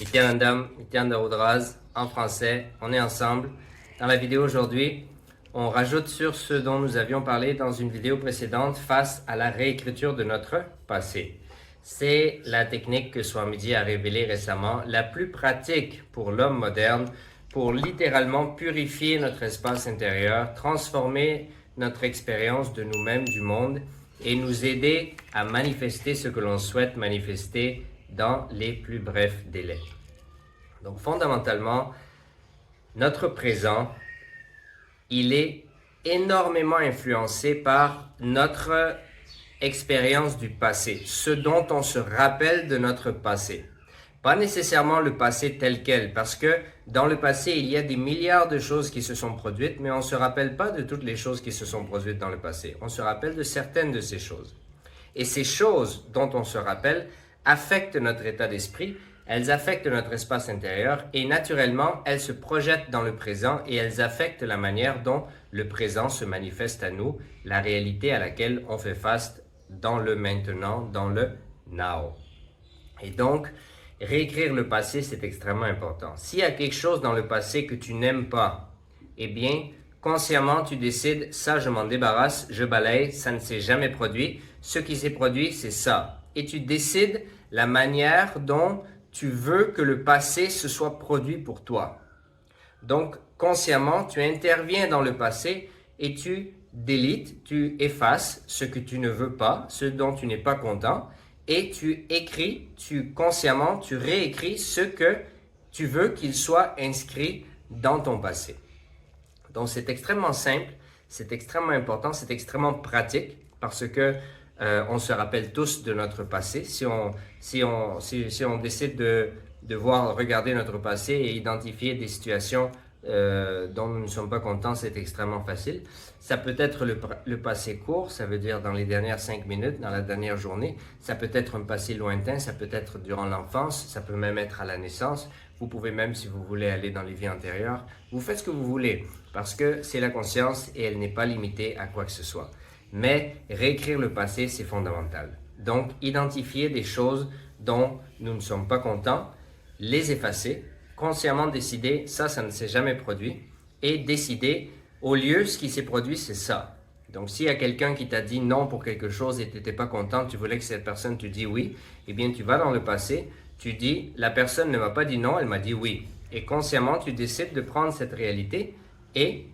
Nityanandam, Nityananda Rudras, en français, on est ensemble. Dans la vidéo aujourd'hui, on rajoute sur ce dont nous avions parlé dans une vidéo précédente face à la réécriture de notre passé. C'est la technique que Swamiji a révélée récemment, la plus pratique pour l'homme moderne, pour littéralement purifier notre espace intérieur, transformer notre expérience de nous-mêmes, du monde, et nous aider à manifester ce que l'on souhaite manifester dans les plus brefs délais. Donc fondamentalement, notre présent, il est énormément influencé par notre expérience du passé, ce dont on se rappelle de notre passé. Pas nécessairement le passé tel quel, parce que dans le passé, il y a des milliards de choses qui se sont produites, mais on ne se rappelle pas de toutes les choses qui se sont produites dans le passé. On se rappelle de certaines de ces choses. Et ces choses dont on se rappelle affectent notre état d'esprit, elles affectent notre espace intérieur et naturellement, elles se projettent dans le présent et elles affectent la manière dont le présent se manifeste à nous, la réalité à laquelle on fait face dans le maintenant, dans le now. Et donc, réécrire le passé, c'est extrêmement important. S'il y a quelque chose dans le passé que tu n'aimes pas, eh bien, consciemment, tu décides, ça, je m'en débarrasse, je balaye, ça ne s'est jamais produit. Ce qui s'est produit, c'est ça. Et tu décides la manière dont tu veux que le passé se soit produit pour toi. Donc, consciemment, tu interviens dans le passé et tu délites, tu effaces ce que tu ne veux pas, ce dont tu n'es pas content, et tu écris, consciemment, tu réécris ce que tu veux qu'il soit inscrit dans ton passé. Donc, c'est extrêmement simple, c'est extrêmement important, c'est extrêmement pratique parce que on se rappelle tous de notre passé. Si on décide de regarder notre passé et identifier des situations dont nous ne sommes pas contents, c'est extrêmement facile. Ça peut être le passé court, ça veut dire dans les dernières 5 minutes, dans la dernière journée. Ça peut être un passé lointain, ça peut être durant l'enfance, ça peut même être à la naissance. Vous pouvez même, si vous voulez, aller dans les vies antérieures. Vous faites ce que vous voulez, parce que c'est la conscience et elle n'est pas limitée à quoi que ce soit. Mais réécrire le passé, c'est fondamental. Donc, identifier des choses dont nous ne sommes pas contents, les effacer, consciemment décider, ça ne s'est jamais produit, et décider, au lieu, ce qui s'est produit, c'est ça. Donc, s'il y a quelqu'un qui t'a dit non pour quelque chose et tu n'étais pas content, tu voulais que cette personne te dise oui, eh bien, tu vas dans le passé, tu dis, la personne ne m'a pas dit non, elle m'a dit oui. Et consciemment, tu décides de prendre cette réalité et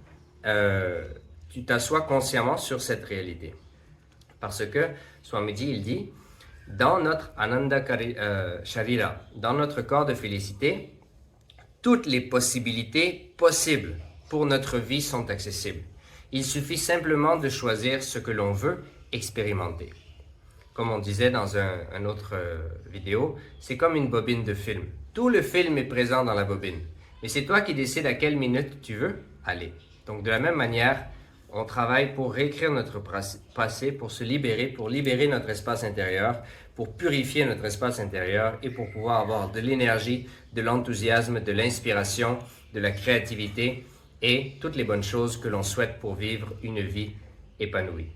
tu t'assois consciemment sur cette réalité. Parce que Swamiji, il dit, dans notre Ananda Sharira, dans notre corps de félicité, toutes les possibilités possibles pour notre vie sont accessibles. Il suffit simplement de choisir ce que l'on veut expérimenter. Comme on disait dans une autre vidéo, c'est comme une bobine de film. Tout le film est présent dans la bobine. Mais c'est toi qui décides à quelle minute tu veux aller. Donc de la même manière, on travaille pour réécrire notre passé, pour se libérer, pour libérer notre espace intérieur, pour purifier notre espace intérieur et pour pouvoir avoir de l'énergie, de l'enthousiasme, de l'inspiration, de la créativité et toutes les bonnes choses que l'on souhaite pour vivre une vie épanouie.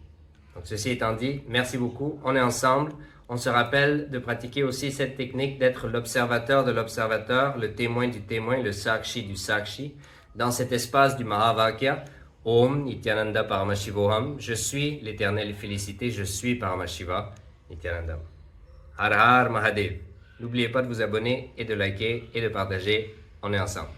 Donc ceci étant dit, merci beaucoup, on est ensemble. On se rappelle de pratiquer aussi cette technique d'être l'observateur de l'observateur, le témoin du témoin, le sakshi du sakshi, dans cet espace du Mahavakya. Om Nityananda Paramashivoham, je suis l'éternelle félicité, je suis Paramashiva Nityananda. Har Har Mahadev. N'oubliez pas de vous abonner et de liker et de partager, on est ensemble.